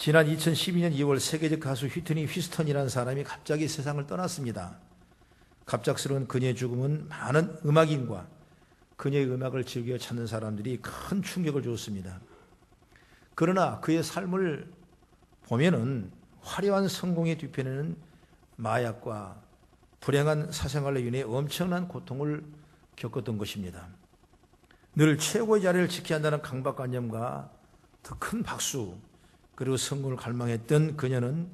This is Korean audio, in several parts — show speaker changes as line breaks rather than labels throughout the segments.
지난 2012년 2월 세계적 가수 휘트니 휴스턴이라는 사람이 갑자기 세상을 떠났습니다. 갑작스러운 그녀의 죽음은 많은 음악인과 그녀의 음악을 즐겨 찾는 사람들이 큰 충격을 주었습니다. 그러나 그의 삶을 보면은 화려한 성공의 뒤편에는 마약과 불행한 사생활로 인해 엄청난 고통을 겪었던 것입니다. 늘 최고의 자리를 지켜야 한다는 강박관념과 더 큰 박수 그리고 성공을 갈망했던 그녀는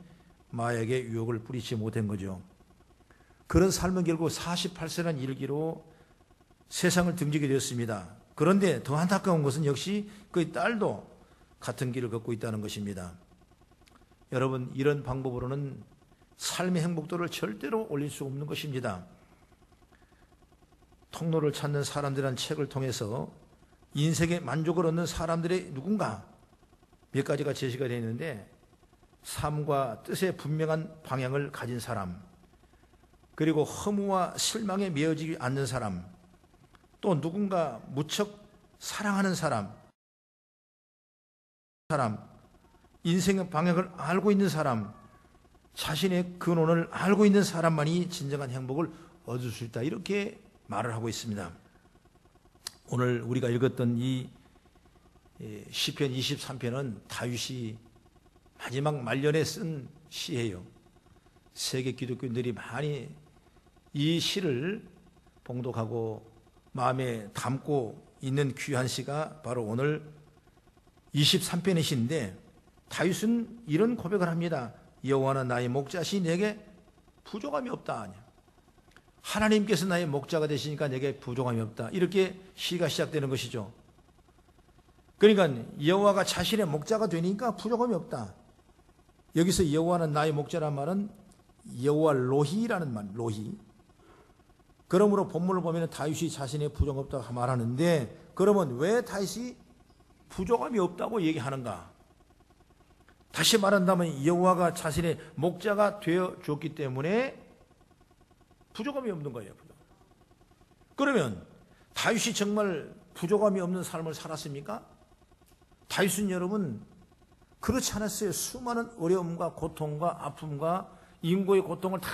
마약의 유혹을 뿌리치 못한 거죠. 그런 삶은 결국 48세라는 일기로 세상을 등지게 되었습니다. 그런데 더 안타까운 것은 역시 그의 딸도 같은 길을 걷고 있다는 것입니다. 여러분, 이런 방법으로는 삶의 행복도를 절대로 올릴 수 없는 것입니다. 통로를 찾는 사람들이라는 책을 통해서 인생의 만족을 얻는 사람들의 누군가 몇 가지가 제시가 되어 있는데, 삶과 뜻의 분명한 방향을 가진 사람, 그리고 허무와 실망에 메어지지 않는 사람, 또 누군가 무척 사랑하는 사람, 인생의 방향을 알고 있는 사람, 자신의 근원을 알고 있는 사람만이 진정한 행복을 얻을 수 있다, 이렇게 말을 하고 있습니다. 오늘 우리가 읽었던 이 시편 23편은 다윗이 마지막 말년에 쓴 시예요. 세계 기독교인들이 많이 이 시를 봉독하고 마음에 담고 있는 귀한 시가 바로 오늘 23편의 시인데, 다윗은 이런 고백을 합니다. 여호와는 나의 목자시 내게 부족함이 없다. 하나님께서 나의 목자가 되시니까 내게 부족함이 없다. 이렇게 시가 시작되는 것이죠. 그러니까 여호와가 자신의 목자가 되니까 부족함이 없다. 여기서 여호와는 나의 목자란 말은 여호와 로히라는 말, 로히. 그러므로 본문을 보면 다윗이 자신의 부족함이 없다고 말하는데, 그러면 왜 다윗이 부족함이 없다고 얘기하는가? 다시 말한다면 여호와가 자신의 목자가 되어 줬기 때문에 부족함이 없는 거예요. 그러면 다윗이 정말 부족함이 없는 삶을 살았습니까? 다윗은 여러분 그렇지 않았어요. 수많은 어려움과 고통과 아픔과 인고의 고통을 다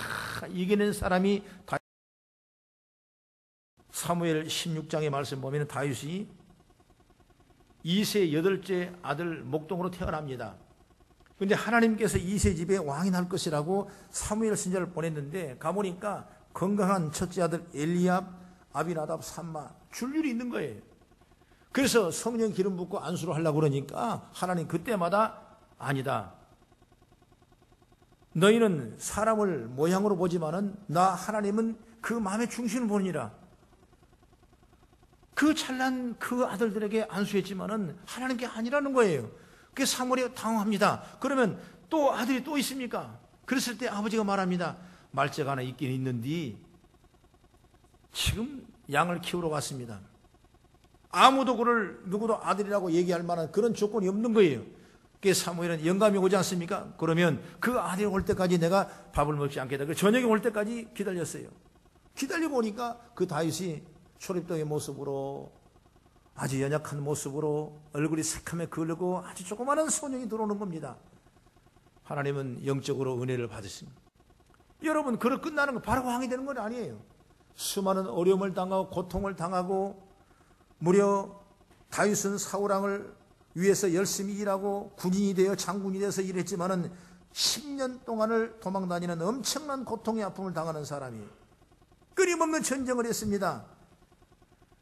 이겨낸 사람이 다윗. 사무엘 16장의 말씀 보면 다윗이 이세 8째 아들 목동으로 태어납니다. 그런데 하나님께서 이세 집에 왕이 날 것이라고 사무엘 선지자를 보냈는데, 가보니까 건강한 첫째 아들 엘리압, 아비나답, 삼마 줄줄이 있는 거예요. 그래서 성령 기름 붓고 안수를 하려고 그러니까 하나님 그때마다 아니다. 너희는 사람을 모양으로 보지만은 나 하나님은 그 마음의 중심을 보느니라. 그 찬란 그 아들들에게 안수했지만은 하나님께 아니라는 거예요. 그게 사무엘이 당황합니다. 그러면 또 아들이 또 있습니까? 그랬을 때 아버지가 말합니다. 말째가 하나 있긴 있는데 지금 양을 키우러 갔습니다. 아무도 그를 누구도 아들이라고 얘기할 만한 그런 조건이 없는 거예요. 그게 사무엘은 영감이 오지 않습니까? 그러면 그 아들이 올 때까지 내가 밥을 먹지 않겠다. 저녁에 올 때까지 기다렸어요. 기다려보니까 그 다윗이 초립동의 모습으로, 아주 연약한 모습으로, 얼굴이 새카매 그르고 아주 조그마한 소년이 들어오는 겁니다. 하나님은 영적으로 은혜를 받으십니다. 여러분, 그로 끝나는 거 바로 왕이 되는 건 아니에요. 수많은 어려움을 당하고 고통을 당하고, 무려 다윗은 사울왕을 위해서 열심히 일하고 군인이 되어 장군이 돼서 일했지만은 10년 동안을 도망다니는 엄청난 고통의 아픔을 당하는 사람이 끊임없는 전쟁을 했습니다.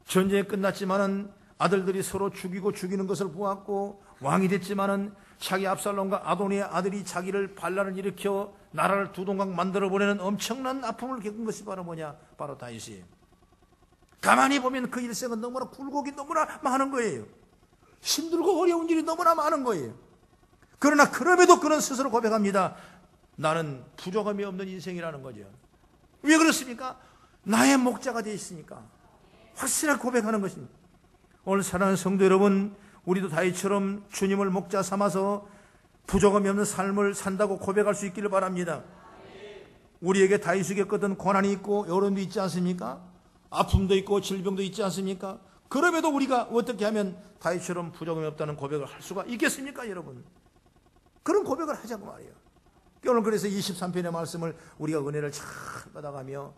전쟁이 끝났지만은 아들들이 서로 죽이고 죽이는 것을 보았고, 왕이 됐지만은 자기 압살롬과 아도니의 아들이 자기를 반란을 일으켜 나라를 두동강 만들어 보내는 엄청난 아픔을 겪은 것이 바로 뭐냐? 바로 다윗이에요. 가만히 보면 그 일생은 너무나 굴곡이 너무나 많은 거예요. 힘들고 어려운 일이 너무나 많은 거예요. 그러나 그럼에도 그는 스스로 고백합니다. 나는 부족함이 없는 인생이라는 거죠. 왜 그렇습니까? 나의 목자가 되어 있으니까. 확실하게 고백하는 것입니다. 오늘 사랑하는 성도 여러분, 우리도 다윗처럼 주님을 목자 삼아서 부족함이 없는 삶을 산다고 고백할 수 있기를 바랍니다. 우리에게 다윗이 겪었던 고난이 있고 어려움도 있지 않습니까? 아픔도 있고 질병도 있지 않습니까? 그럼에도 우리가 어떻게 하면 다윗처럼 부족함이 없다는 고백을 할 수가 있겠습니까, 여러분? 그런 고백을 하자고 말이에요. 오늘 그래서 23편의 말씀을 우리가 은혜를 잘 받아가며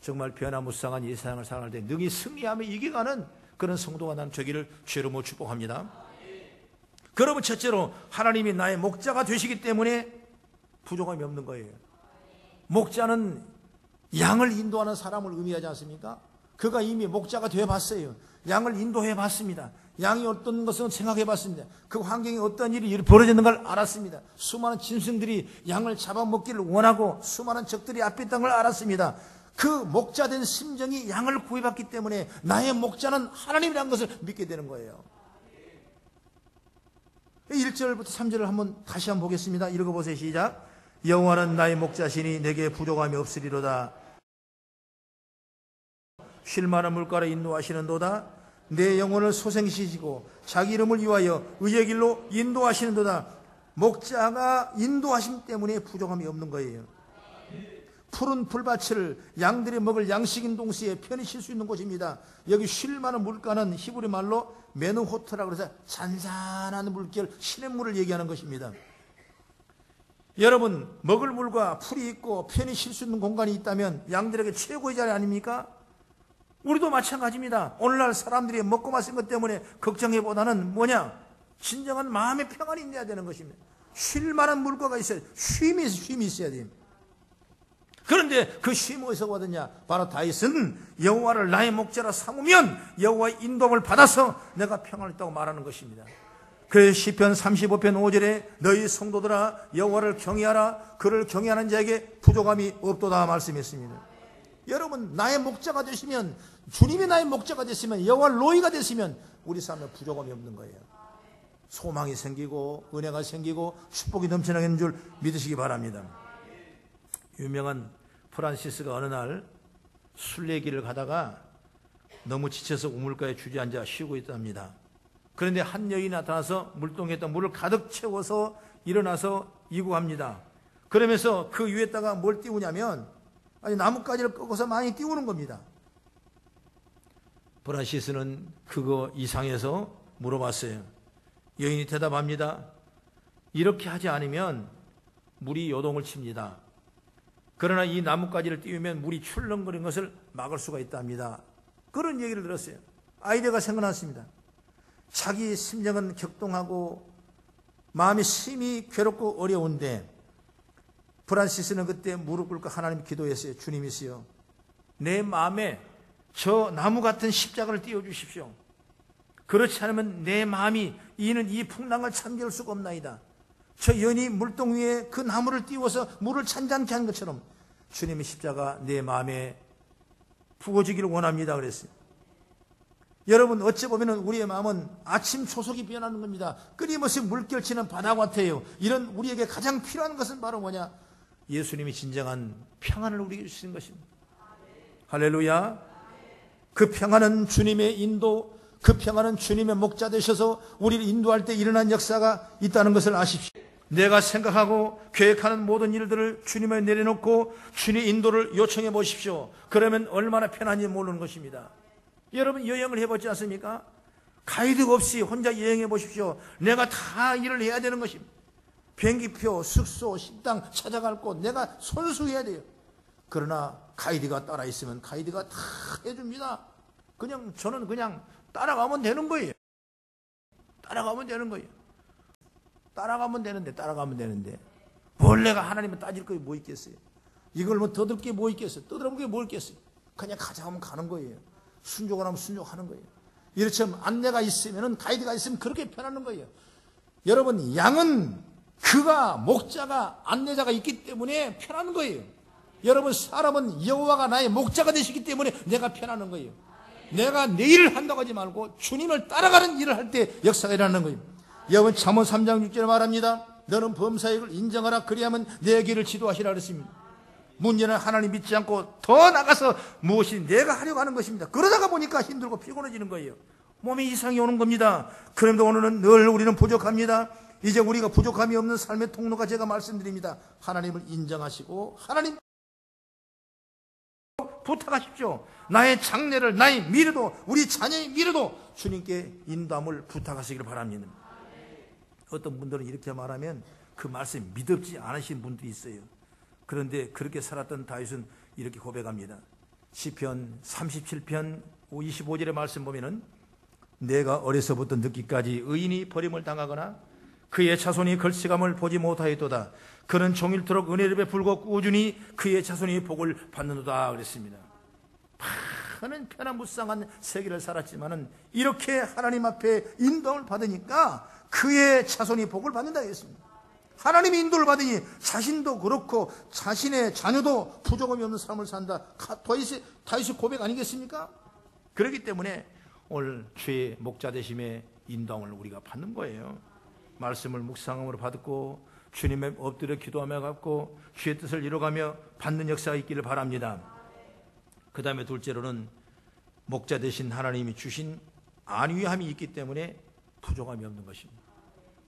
정말 변화무쌍한 이 세상을 살아갈 때 능히 승리하며 이겨가는 그런 성도가 난 되기를 주로 못 축복합니다. 그러면 첫째로 하나님이 나의 목자가 되시기 때문에 부족함이 없는 거예요. 목자는 양을 인도하는 사람을 의미하지 않습니까? 그가 이미 목자가 되어봤어요. 양을 인도해봤습니다. 양이 어떤 것을 생각해봤습니다. 그 환경에 어떤 일이 벌어지는 걸 알았습니다. 수많은 짐승들이 양을 잡아먹기를 원하고 수많은 적들이 앞에 있다는 걸 알았습니다. 그 목자된 심정이 양을 구해봤기 때문에 나의 목자는 하나님이라는 것을 믿게 되는 거예요. 1절부터 3절을 다시 한번 보겠습니다. 읽어보세요. 시작. 여호와는 나의 목자시니 내게 부족함이 없으리로다. 쉴 만한 물가로 인도하시는도다. 내 영혼을 소생시키시고 자기 이름을 위하여 의의 길로 인도하시는도다. 목자가 인도하심 때문에 부족함이 없는 거예요. 푸른 풀밭을 양들이 먹을 양식인 동시에 편히 쉴 수 있는 곳입니다. 여기 쉴 만한 물가는 히브리 말로 메누호트라고 해서 잔잔한 물결, 시냇물을 얘기하는 것입니다. 여러분, 먹을 물과 풀이 있고 편히 쉴 수 있는 공간이 있다면 양들에게 최고의 자리 아닙니까? 우리도 마찬가지입니다. 오늘날 사람들이 먹고 마신 것 때문에 걱정해보다는 뭐냐? 진정한 마음의 평안이 있어야 되는 것입니다. 쉴 만한 물가가 있어야 돼요. 쉼이 있어야 돼요. 그런데 그 쉼이 어디서 얻었냐? 바로 다윗은 여호와를 나의 목자라 삼으면 여호와의 인도함을 받아서 내가 평안을 있다고 말하는 것입니다. 그래서 시편 35편 5절에 너희 성도들아 여호와를 경외하라. 그를 경외하는 자에게 부족함이 없도다 말씀했습니다. 여러분, 나의 목자가 되시면, 주님이 나의 목자가 되시면, 여호와 로이가 되시면 우리 삶에 부족함이 없는 거예요. 소망이 생기고 은혜가 생기고 축복이 넘쳐나는 줄 믿으시기 바랍니다. 유명한 프란시스가 어느 날 순례길을 가다가 너무 지쳐서 우물가에 주저앉아 쉬고 있답니다. 그런데 한 여인이 나타나서 물동에 있던 물을 가득 채워서 일어나서 이구합니다. 그러면서 그 위에다가 뭘 띄우냐면 나뭇가지를 꺾어서 많이 띄우는 겁니다. 프란시스는 그거 이상해서 물어봤어요. 여인이 대답합니다. 이렇게 하지 않으면 물이 요동을 칩니다. 그러나 이 나뭇가지를 띄우면 물이 출렁거리는 것을 막을 수가 있답니다. 그런 얘기를 들었어요. 아이디어가 생각났습니다. 자기 심정은 격동하고 마음이 심히 괴롭고 어려운데 프란시스는 그때 무릎 꿇고 하나님 기도했어요. 주님이시여, 내 마음에 저 나무 같은 십자가를 띄워주십시오. 그렇지 않으면 내 마음이 이는 이 풍랑을 참견할 수가 없나이다. 저 연이 물동 위에 그 나무를 띄워서 물을 찬잔케 한 것처럼 주님의 십자가 내 마음에 부어지기를 원합니다. 그랬어요. 여러분, 어찌 보면 우리의 마음은 아침 초석이 변하는 겁니다. 끊임없이 물결치는 바다 같아요. 이런 우리에게 가장 필요한 것은 바로 뭐냐? 예수님이 진정한 평안을 우리에게 주시는 것입니다. 할렐루야. 그 평안은 주님의 인도, 그 평안은 주님의 목자 되셔서 우리를 인도할 때 일어난 역사가 있다는 것을 아십시오. 내가 생각하고 계획하는 모든 일들을 주님에 내려놓고 주님의 인도를 요청해 보십시오. 그러면 얼마나 편한지 모르는 것입니다. 여러분, 여행을 해보지 않습니까? 가이드 없이 혼자 여행해 보십시오. 내가 다 일을 해야 되는 것입니다. 비행기표, 숙소, 식당, 찾아갈 곳 내가 손수해야 돼요. 그러나 가이드가 따라 있으면 가이드가 다 해줍니다. 저는 그냥 따라가면 되는 거예요. 따라가면 되는 거예요. 따라가면 되는데 뭘 내가 하나님은 따질 게 뭐 있겠어요? 이걸 뭐 더들 게 뭐 있겠어요? 떠들어볼 게 뭐 있겠어요? 그냥 가자 하면 가는 거예요. 순종을 하면 순종하는 거예요. 이렇지만 안내가 있으면, 가이드가 있으면 그렇게 편하는 거예요. 여러분, 양은 그가 목자가 안내자가 있기 때문에 편하는 거예요. 여러분, 사람은 여호와가 나의 목자가 되시기 때문에 내가 편하는 거예요. 내가 내 일을 한다고 하지 말고 주님을 따라가는 일을 할 때 역사가 일어나는 거예요. 여러분, 잠언 3장 6절에 말합니다. 너는 범사역을 인정하라. 그리하면 내 길을 지도하시라 그랬습니다. 문제는 하나님 믿지 않고 더 나가서 무엇이 내가 하려고 하는 것입니다. 그러다가 보니까 힘들고 피곤해지는 거예요. 몸에 이상이 오는 겁니다. 그런데 오늘은 늘 우리는 부족합니다. 이제 우리가 부족함이 없는 삶의 통로가 제가 말씀드립니다. 하나님을 인정하시고 하나님 부탁하십시오. 나의 장래를, 나의 미래도, 우리 자녀의 미래도 주님께 인도함을 부탁하시기를 바랍니다. 어떤 분들은 이렇게 말하면 그 말씀 믿지 않으신 분들이 있어요. 그런데 그렇게 살았던 다윗은 이렇게 고백합니다. 시편 37편 25절의 말씀 보면은 내가 어려서부터 늦기까지 의인이 버림을 당하거나 그의 자손이 걸치감을 보지 못하였도다. 그는 종일토록 은혜를 베풀고 꾸준히 그의 자손이 복을 받는도다 그랬습니다. 많은 편안무쌍한 세계를 살았지만은 이렇게 하나님 앞에 인도를 받으니까 그의 자손이 복을 받는다 했습니다. 하나님의 인도를 받으니 자신도 그렇고 자신의 자녀도 부족함이 없는 삶을 산다. 다윗의 고백 아니겠습니까? 그렇기 때문에 오늘 주의 목자 되심의 인도함을 우리가 받는 거예요. 말씀을 묵상함으로 받고 주님의 엎드려 기도하며 갖고 주의 뜻을 이뤄가며 받는 역사가 있기를 바랍니다. 그 다음에 둘째로는 목자 되신 하나님이 주신 안위함이 있기 때문에 부족함이 없는 것입니다.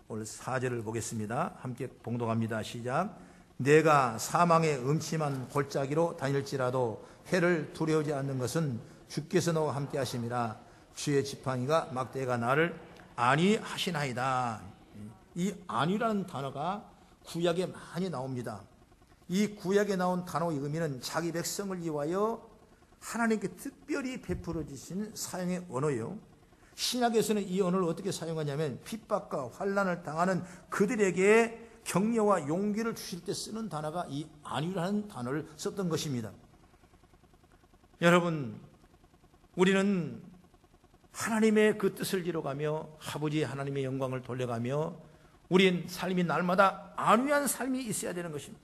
오늘 4절을 보겠습니다. 함께 봉독합니다. 시작. 내가 사망의 음침한 골짜기로 다닐지라도 해를 두려워하지 않는 것은 주께서 너와 함께 하심이라. 주의 지팡이가 막대가 나를 안위하시나이다. 이 안위라는 단어가 구약에 많이 나옵니다. 이 구약에 나온 단어의 의미는 자기 백성을 위하여 하나님께 특별히 베풀어 주신 사용의 언어요. 신약에서는 이 언어를 어떻게 사용하냐면 핍박과 환난을 당하는 그들에게 격려와 용기를 주실 때 쓰는 단어가 이 안위라는 단어를 썼던 것입니다. 여러분, 우리는 하나님의 그 뜻을 이뤄가며 아버지 하나님의 영광을 돌려가며 우린 삶이 날마다 안위한 삶이 있어야 되는 것입니다.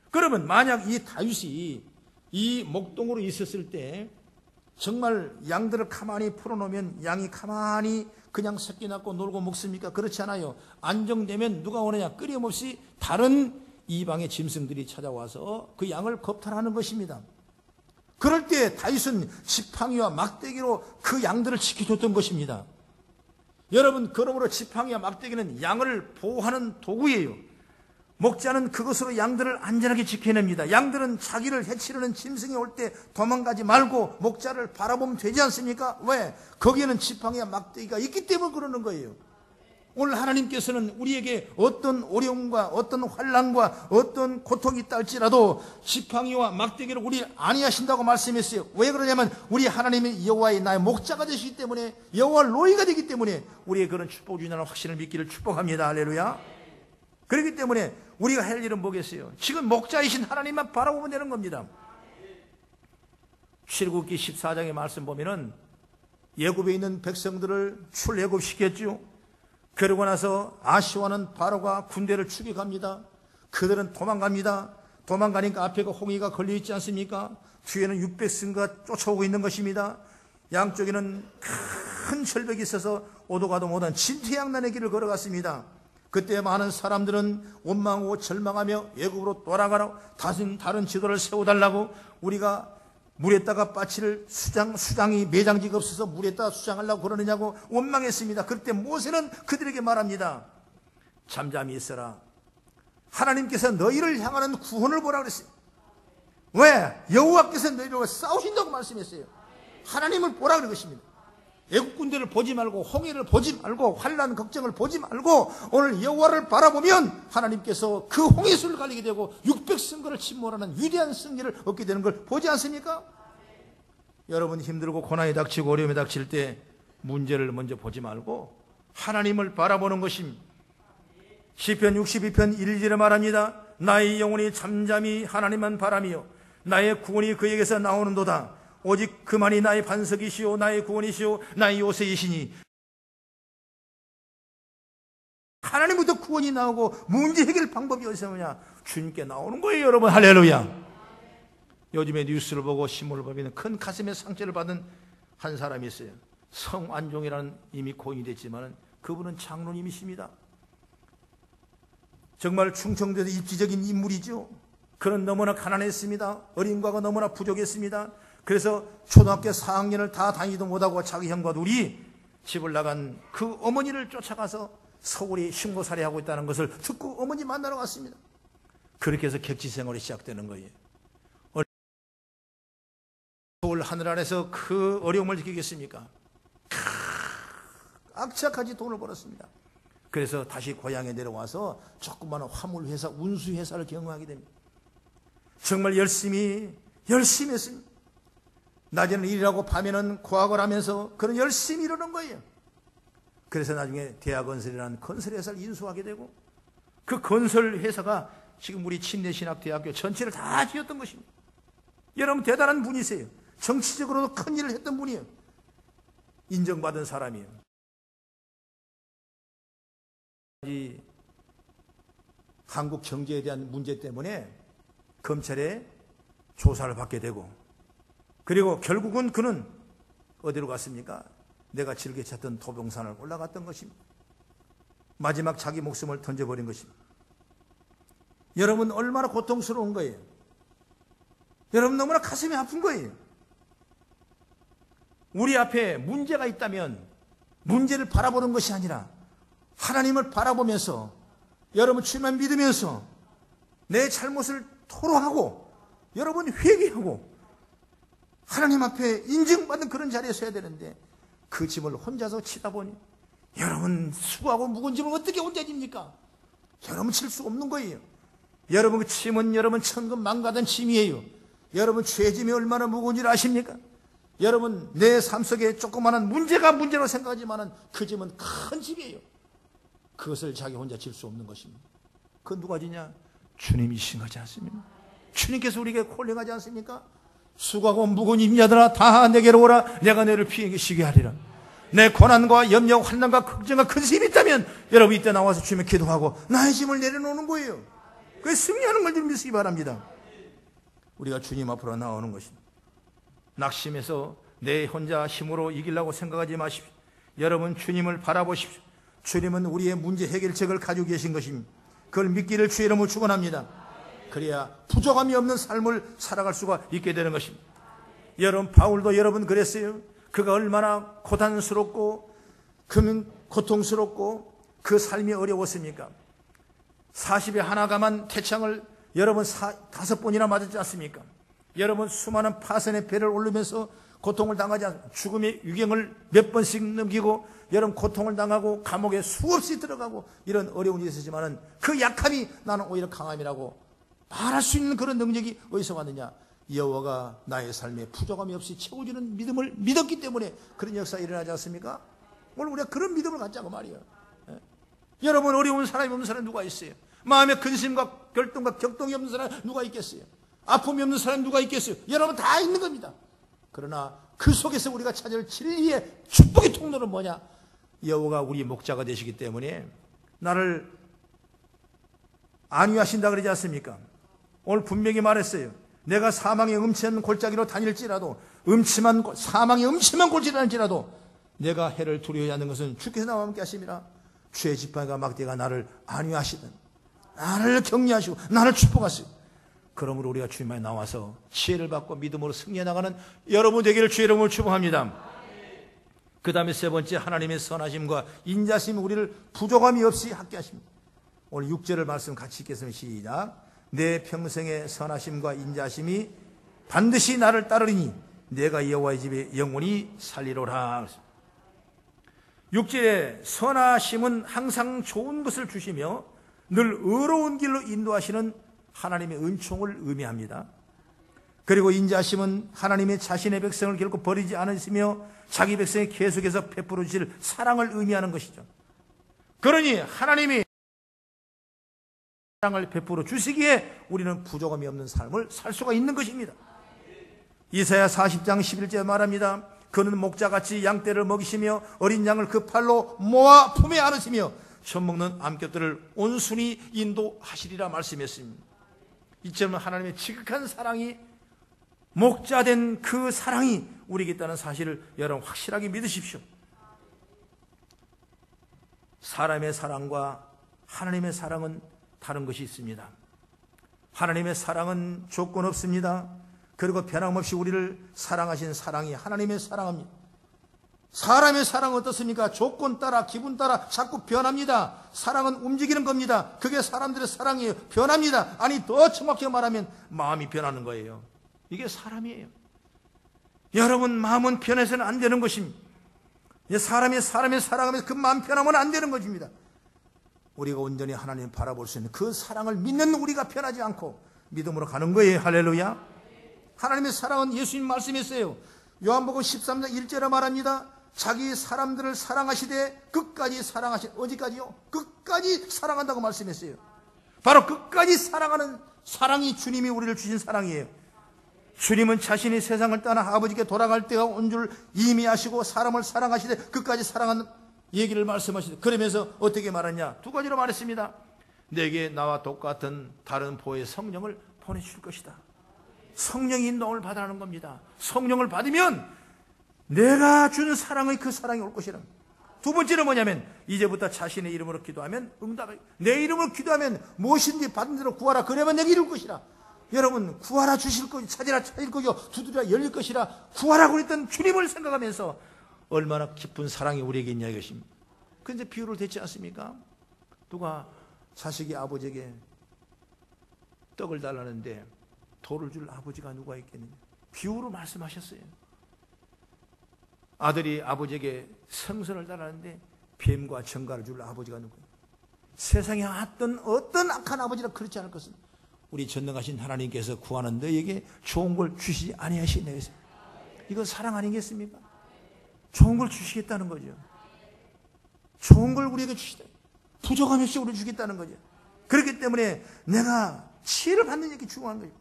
그러면 만약 이 다윗이 이 목동으로 있었을 때 정말 양들을 가만히 풀어놓으면 양이 가만히 그냥 새끼 낳고 놀고 먹습니까? 그렇지 않아요. 안정되면 누가 오느냐? 끊임없이 다른 이방의 짐승들이 찾아와서 그 양을 겁탈하는 것입니다. 그럴 때 다윗은 지팡이와 막대기로 그 양들을 지켜줬던 것입니다. 여러분, 그러므로 지팡이와 막대기는 양을 보호하는 도구예요. 목자는 그것으로 양들을 안전하게 지켜냅니다. 양들은 자기를 해치려는 짐승이 올 때 도망가지 말고 목자를 바라보면 되지 않습니까? 왜? 거기에는 지팡이와 막대기가 있기 때문에 그러는 거예요. 오늘 하나님께서는 우리에게 어떤 어려움과 어떤 환난과 어떤 고통이 있다 할지라도 지팡이와 막대기를 우리 안위하신다고 말씀했어요. 왜 그러냐면 우리 하나님은 여호와의 나의 목자가 되시기 때문에, 여호와 로이가 되기 때문에 우리의 그런 축복을 주인하는 확신을 믿기를 축복합니다. 할렐루야. 그렇기 때문에 우리가 할 일은 뭐겠어요? 지금 목자이신 하나님만 바라보면 되는 겁니다. 출애굽기 14장의 말씀 보면은 애굽에 있는 백성들을 출애굽시켰죠. 그러고 나서 아시와는 바로가 군대를 추격합니다. 그들은 도망갑니다. 도망가니까 앞에 그 홍해가 걸려있지 않습니까? 뒤에는 600승가 쫓아오고 있는 것입니다. 양쪽에는 큰 절벽이 있어서 오도 가도 못한 진퇴양난의 길을 걸어갔습니다. 그때 많은 사람들은 원망하고 절망하며 애굽으로 돌아가라고 다른 지도를 세워달라고, 우리가 물에다가 빠치를 수장이 매장지가 없어서 물에다가 수장하려고 그러느냐고 원망했습니다. 그때 모세는 그들에게 말합니다. 잠잠히 있어라. 하나님께서 너희를 향하는 구원을 보라 그랬어요. 왜? 여호와께서 너희를 싸우신다고 말씀했어요. 하나님을 보라 그런 것입니다. 애국 군대를 보지 말고 홍해를 보지 말고 환난 걱정을 보지 말고 오늘 여호와를 바라보면 하나님께서 그 홍해수를 갈리게 되고 600승거를 침몰하는 위대한 승리를 얻게 되는 걸 보지 않습니까? 여러분, 힘들고 고난이 닥치고 어려움이 닥칠 때 문제를 먼저 보지 말고 하나님을 바라보는 것입니다. 시편 62편 1절에 말합니다. 나의 영혼이 잠잠히 하나님만 바라며 나의 구원이 그에게서 나오는도다. 오직 그만이 나의 반석이시오 나의 구원이시오 나의 요새이시니. 하나님부터 구원이 나오고 문제 해결 방법이 어디서 오냐? 주님께 나오는 거예요, 여러분. 할렐루야. 요즘에 뉴스를 보고 신문을 보면 큰 가슴에 상처를 받은 한 사람이 있어요. 성안종이라는, 이미 고인이 됐지만 그분은 장로님이십니다. 정말 충청도에서 입지적인 인물이죠. 그는 너무나 가난했습니다. 어린과가 너무나 부족했습니다. 그래서 초등학교 4학년을 다 다니지도 못하고 자기 형과 둘이 집을 나간 그 어머니를 쫓아가서 서울에 신고살이하고 있다는 것을 듣고 어머니 만나러 갔습니다. 그렇게 해서 객지 생활이 시작되는 거예요. 서울 하늘 아래서 그 어려움을 느끼겠습니까? 악착같이 돈을 벌었습니다. 그래서 다시 고향에 내려와서 조그마한 화물회사, 운수회사를 경영하게 됩니다. 정말 열심히 했습니다. 낮에는 일이라고 밤에는 고학을 하면서 그런 열심히 이러는 거예요. 그래서 나중에 대학건설이라는 건설회사를 인수하게 되고 그 건설회사가 지금 우리 침례신학대학교 전체를 다 지었던 것입니다. 여러분 대단한 분이세요. 정치적으로도 큰 일을 했던 분이에요. 인정받은 사람이에요. 이 한국 경제에 대한 문제 때문에 검찰에 조사를 받게 되고 그리고 결국은 그는 어디로 갔습니까? 내가 즐겨 찾던 도봉산을 올라갔던 것입니다. 마지막 자기 목숨을 던져버린 것입니다. 여러분 얼마나 고통스러운 거예요. 여러분 너무나 가슴이 아픈 거예요. 우리 앞에 문제가 있다면 문제를 바라보는 것이 아니라 하나님을 바라보면서 여러분 주님만 믿으면서 내 잘못을 토로하고 여러분 회개하고 하나님 앞에 인정받는 그런 자리에 서야 되는데 그 짐을 혼자서 치다 보니 여러분 수고하고 무거운 짐을 어떻게 혼자 집니까? 여러분 칠 수 없는 거예요. 여러분 그 짐은 여러분 천금 망가든 짐이에요. 여러분 죄짐이 얼마나 무거운지 아십니까? 여러분 내 삶 속에 조그마한 문제가 문제로 생각하지만 그 짐은 큰 짐이에요. 그것을 자기 혼자 질 수 없는 것입니다. 그건 누가 지냐? 주님이신 거지 않습니까? 주님께서 우리에게 콜링하지 않습니까? 수고하고 무거운 임자들아 다 내게로 오라. 내가 너를 피하게 쉬게 하리라. 내 고난과 염려, 환난과 걱정과 근심이 있다면 여러분 이때 나와서 주님께 기도하고 나의 짐을 내려놓는 거예요. 그게 승리하는 걸 좀 믿으시기 바랍니다. 우리가 주님 앞으로 나오는 것입니다. 낙심해서 내 혼자 힘으로 이기려고 생각하지 마십시오. 여러분 주님을 바라보십시오. 주님은 우리의 문제 해결책을 가지고 계신 것입니다. 그걸 믿기를 주의 이름으로 축원합니다. 그래야 부족함이 없는 삶을 살아갈 수가 있게 되는 것입니다. 여러분 바울도 여러분 그랬어요. 그가 얼마나 고단스럽고 고통스럽고 그 삶이 어려웠습니까? 40에 하나가만 태창을 여러분 5번이나 맞았지 않습니까? 여러분 수많은 파선의 배를 오르면서 고통을 당하지 않습니까? 죽음의 위경을 몇 번씩 넘기고 여러분 고통을 당하고 감옥에 수없이 들어가고 이런 어려운 일이 있었지만 그 약함이 나는 오히려 강함이라고 말할 수 있는 그런 능력이 어디서 왔느냐? 여호와가 나의 삶에 부족함이 없이 채워주는 믿음을 믿었기 때문에 그런 역사가 일어나지 않습니까? 오늘 우리가 그런 믿음을 갖자고 말이에요. 예? 여러분 어려운 사람이 없는 사람이 누가 있어요? 마음에 근심과 결동과 격동이 없는 사람이 누가 있겠어요? 아픔이 없는 사람이 누가 있겠어요? 여러분 다 있는 겁니다. 그러나 그 속에서 우리가 찾을 진리의 축복의 통로는 뭐냐? 여호와가 우리 목자가 되시기 때문에 나를 안위하신다 그러지 않습니까? 오늘 분명히 말했어요. 내가 사망의 음침한 골짜기로 다닐지라도 사망의 음침한 골짜기로 다닐지라도 내가 해를 두려워하지 않는 것은 주께서 나와 함께 하심이라. 주의 지팡이가 막대가 나를 안위하시든 나를 격려하시고 나를 축복하시고 그러므로 우리가 주님께 나와서 지혜를 받고 믿음으로 승리해 나가는 여러분 되기를 주의 이름으로 축복합니다. 그 다음에 세 번째 하나님의 선하심과 인자심이 우리를 부족함이 없이 함께 하십니다. 오늘 6절을 말씀 같이 읽겠습니다. 시작. 내 평생의 선하심과 인자심이 반드시 나를 따르리니 내가 여호와의 집에 영원히 살리로라. 6절에 선하심은 항상 좋은 것을 주시며 늘 의로운 길로 인도하시는 하나님의 은총을 의미합니다. 그리고 인자심은 하나님의 자신의 백성을 결코 버리지 않으시며 자기 백성에 계속해서 베풀어 주실 사랑을 의미하는 것이죠. 그러니 하나님이 사랑을 베풀어 주시기에 우리는 부족함이 없는 삶을 살 수가 있는 것입니다. 이사야 40장 11절에 말합니다. 그는 목자같이 양떼를 먹이시며 어린 양을 그 팔로 모아 품에 안으시며 젖먹는 암컷들을 온순히 인도하시리라 말씀했습니다. 이처럼 하나님의 지극한 사랑이 목자된 그 사랑이 우리에게 있다는 사실을 여러분 확실하게 믿으십시오. 사람의 사랑과 하나님의 사랑은 다른 것이 있습니다. 하나님의 사랑은 조건 없습니다. 그리고 변함없이 우리를 사랑하신 사랑이 하나님의 사랑입니다. 사람의 사랑은 어떻습니까? 조건 따라 기분 따라 자꾸 변합니다. 사랑은 움직이는 겁니다. 그게 사람들의 사랑이에요. 변합니다. 아니 더 정확히 말하면 마음이 변하는 거예요. 이게 사람이에요. 여러분 마음은 변해서는 안 되는 것입니다. 사람이 사람의 사랑하면서 그 마음 변하면 안 되는 것입니다. 우리가 온전히 하나님 바라볼 수 있는 그 사랑을 믿는 우리가 변하지 않고 믿음으로 가는 거예요. 할렐루야. 하나님의 사랑은 예수님 말씀했어요. 요한복음 13장 1절에 말합니다. 자기 사람들을 사랑하시되 끝까지 어디까지요? 끝까지 사랑한다고 말씀했어요. 바로 끝까지 사랑하는 사랑이 주님이 우리를 주신 사랑이에요. 주님은 자신이 세상을 떠나 아버지께 돌아갈 때가 온 줄 이미 아시고 사람을 사랑하시되 끝까지 사랑하는 얘기를 말씀하시되, 그러면서 어떻게 말하냐? 두 가지로 말했습니다. 내게 나와 똑같은 다른 보혜의 성령을 보내줄 것이다. 성령의 인도를 받아라는 겁니다. 성령을 받으면 내가 준 사랑의 그 사랑이 올 것이라. 두 번째는 뭐냐면 이제부터 자신의 이름으로 기도하면 응답을, 내 이름으로 기도하면 무엇인지 받은 대로 구하라. 그러면 내게 이룰 것이라. 여러분, 구하라 주실 것이, 찾으라 찾을 것이요, 두드리라 열릴 것이라 구하라 그랬던 주님을 생각하면서 얼마나 깊은 사랑이 우리에게 있냐 이것입니다. 그런데 비유를 대지 않습니까? 누가 자식이 아버지에게 떡을 달라는데 돌을 줄 아버지가 누가 있겠느냐. 비유로 말씀하셨어요. 아들이 아버지에게 생선을 달라는데 뱀과 정갈을 줄 아버지가 누구예요? 세상에 어떤 악한 아버지라 그렇지 않을 것은 우리 전능하신 하나님께서 구하는 너에게 좋은 걸 주시지 아니하시네. 이건 사랑 아니겠습니까? 좋은 걸 주시겠다는 거죠. 좋은 걸 우리에게 주시다. 부족함 없이 우리 주겠다는 거죠. 그렇기 때문에 내가 치유를 받는 게 중요한 거죠.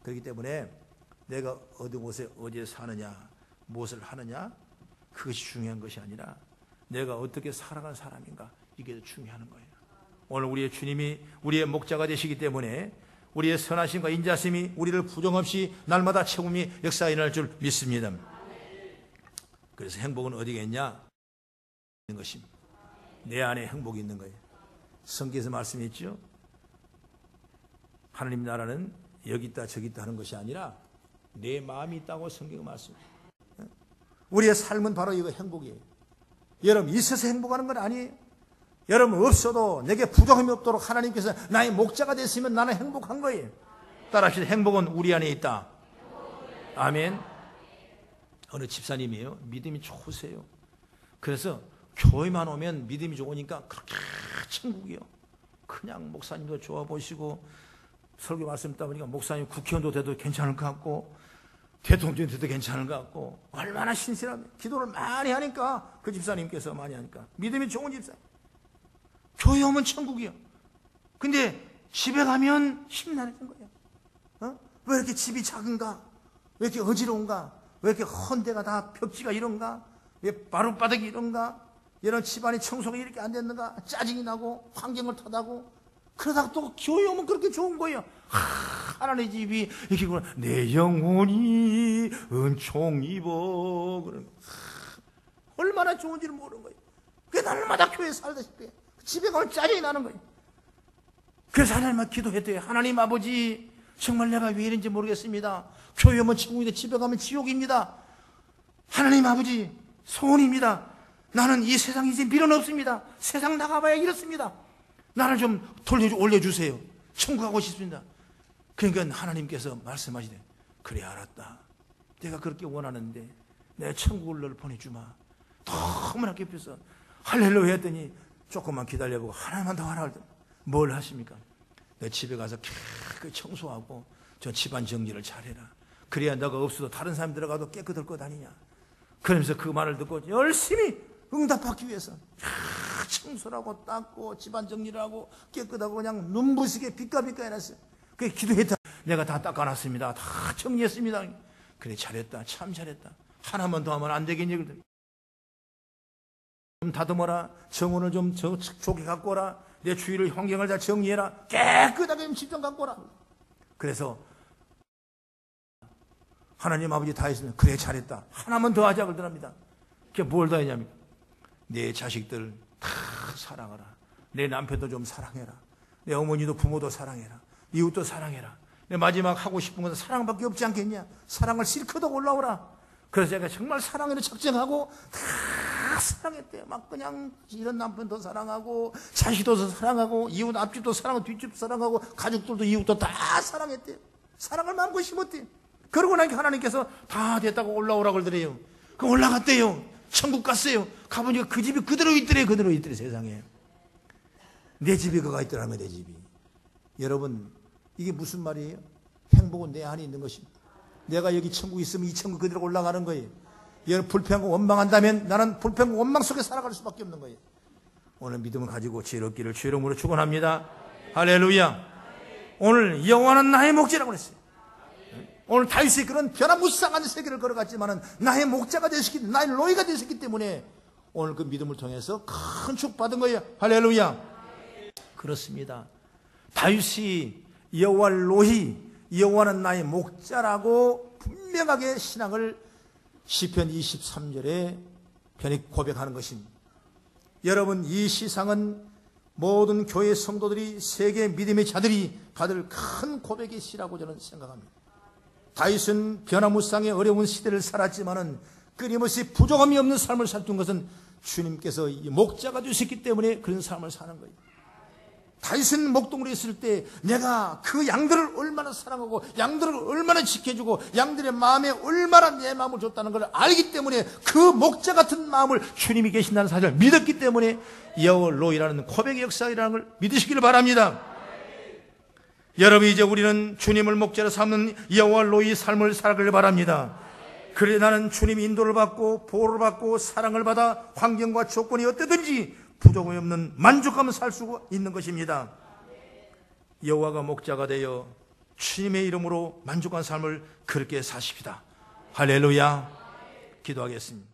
그렇기 때문에 내가 어느 곳에 어디에 사느냐, 무엇을 하느냐, 그것이 중요한 것이 아니라 내가 어떻게 살아간 사람인가, 이게 더 중요한 거예요. 오늘 우리의 주님이 우리의 목자가 되시기 때문에 우리의 선하심과 인자심이 우리를 부정없이 날마다 채움이 역사에 일어날 줄 믿습니다. 그래서 행복은 어디에 있냐? 있는 것입니다. 내 안에 행복이 있는 거예요. 성경에서 말씀했죠. 하나님 나라는 여기 있다 저기 있다 하는 것이 아니라 내 마음이 있다고 성경은 말씀해요. 우리의 삶은 바로 이거 행복이에요. 여러분 있어서 행복하는 건 아니에요. 여러분 없어도 내게 부족함이 없도록 하나님께서 나의 목자가 됐으면 나는 행복한 거예요. 따라합시다. 행복은 우리 안에 있다. 아멘. 어느 집사님이에요. 믿음이 좋으세요. 그래서 교회만 오면 믿음이 좋으니까 그렇게 천국이요. 그냥 목사님도 좋아 보시고 설교 말씀 듣다 보니까 목사님 국회의원도 돼도 괜찮을 것 같고 대통령이 돼도 괜찮을 것 같고 얼마나 신실하면 기도를 많이 하니까 그 집사님께서 많이 하니까 믿음이 좋은 집사님. 교회 오면 천국이요. 근데 집에 가면 심란해진 거예요. 왜 이렇게 집이 작은가? 왜 이렇게 어지러운가? 왜 이렇게 헌데가 다 벽지가 이런가? 왜 마룻바닥이 이런가? 이런 집안이 청소가 이렇게 안 됐는가? 짜증이 나고 환경을 탓하고 그러다가 또 교회 오면 그렇게 좋은 거예요. 하나님의 집이 이렇게 내 영혼이 은총 입어. 얼마나 좋은지를 모르는 거예요. 그게 날마다 교회에 살다시피 집에 가면 짜증이 나는 거예요. 그래서 하나님만 기도했대요. 하나님 아버지, 정말 내가 왜 이런지 모르겠습니다. 교회 오면 천국인데 집에 가면 지옥입니다. 하나님 아버지, 소원입니다. 나는 이 세상에 이제 미련 없습니다. 세상 나가봐야 이렇습니다. 나를 좀 올려주세요. 천국 가고 싶습니다. 그러니까 하나님께서 말씀하시되, 그래 알았다. 내가 그렇게 원하는데 내 천국을 널 보내주마. 너무나 깊어서 할렐루야 했더니 조금만 기다려보고 하나만 더 하라 그랬더니 뭘 하십니까? 내 집에 가서 깨끗이 청소하고 저 집안 정리를 잘해라. 그래야 너가 없어도 다른 사람 들어가도 깨끗할 것 아니냐. 그러면서 그 말을 듣고 열심히 응답받기 위해서 청소하고 닦고 집안 정리를 하고 깨끗하고 그냥 눈부시게 빛까빛까 해놨어요. 그게 기도했다. 내가 다 닦아놨습니다. 다 정리했습니다. 그래 잘했다. 참 잘했다. 하나만 더 하면 안 되겠니? 그러더니 좀 다듬어라. 정원을 좀 좋게 갖고 오라. 내 주위를 환경을 다 정리해라. 깨끗하게 좀 집 좀 갖고 오라. 그래서 하나님 아버지 다 했으면 그래 잘했다. 하나만 더 하자 그러더랍니다. 그게 뭘 더 했냐면 내 자식들 다 사랑하라. 내 남편도 좀 사랑해라. 내 어머니도 부모도 사랑해라. 이웃도 사랑해라. 내 마지막 하고 싶은 건 사랑밖에 없지 않겠냐. 사랑을 실컷 올라오라. 그래서 제가 정말 사랑을 작정하고 다 사랑했대요. 막 그냥 이런 남편도 사랑하고 자식도 사랑하고 이웃 앞집도 사랑하고 뒷집도 사랑하고 가족들도 이웃도 다 사랑했대요. 사랑을 마음껏 심었대요. 그러고 나니까 하나님께서 다 됐다고 올라오라 그러더래요. 그 올라갔대요. 천국 갔어요. 가보니까 그 집이 그대로 있더래요. 세상에. 내 집에 그가 있더라면 내 집이. 여러분, 이게 무슨 말이에요? 행복은 내 안에 있는 것입니다. 내가 여기 천국에 있으면 이 천국 그대로 올라가는 거예요. 여러분, 불평하고 원망한다면 나는 불평과 원망 속에 살아갈 수밖에 없는 거예요. 오늘 믿음을 가지고 지혜롭기를 주의 이름으로 축원합니다. 할렐루야. 오늘 여호와는 나의 목자라고 그랬어요. 오늘 다윗이 그런 변화무쌍한 세계를 걸어갔지만은 나의 목자가 되셨기, 나의 로이가 되셨기 때문에 오늘 그 믿음을 통해서 큰 축 받은 거예요. 할렐루야. 그렇습니다. 다윗이 여호와 로이, 여호와는 나의 목자라고 분명하게 신앙을 시편 23절에 편히 고백하는 것입니다. 여러분, 이 시상은 모든 교회 성도들이, 세계 믿음의 자들이 받을 큰 고백의 시라고 저는 생각합니다. 다윗은 변화무쌍의 어려운 시대를 살았지만은 끊임없이 부족함이 없는 삶을 살던 것은 주님께서 목자가 되셨기 때문에 그런 삶을 사는 거예요. 다윗은 목동으로 있을 때 내가 그 양들을 얼마나 사랑하고 양들을 얼마나 지켜주고 양들의 마음에 얼마나 내 마음을 줬다는 걸 알기 때문에 그 목자 같은 마음을 주님이 계신다는 사실을 믿었기 때문에 여호와 로이라는 고백의 역사라는 걸 믿으시기를 바랍니다. 여러분, 이제 우리는 주님을 목자로 삼는 여호와 로이의 삶을 살아가길 바랍니다. 그래 나는 주님의 인도를 받고 보호를 받고 사랑을 받아 환경과 조건이 어때든지 부족함이 없는 만족감을 살 수 있는 것입니다. 여호와가 목자가 되어 주님의 이름으로 만족한 삶을 그렇게 사십시다. 할렐루야. 기도하겠습니다.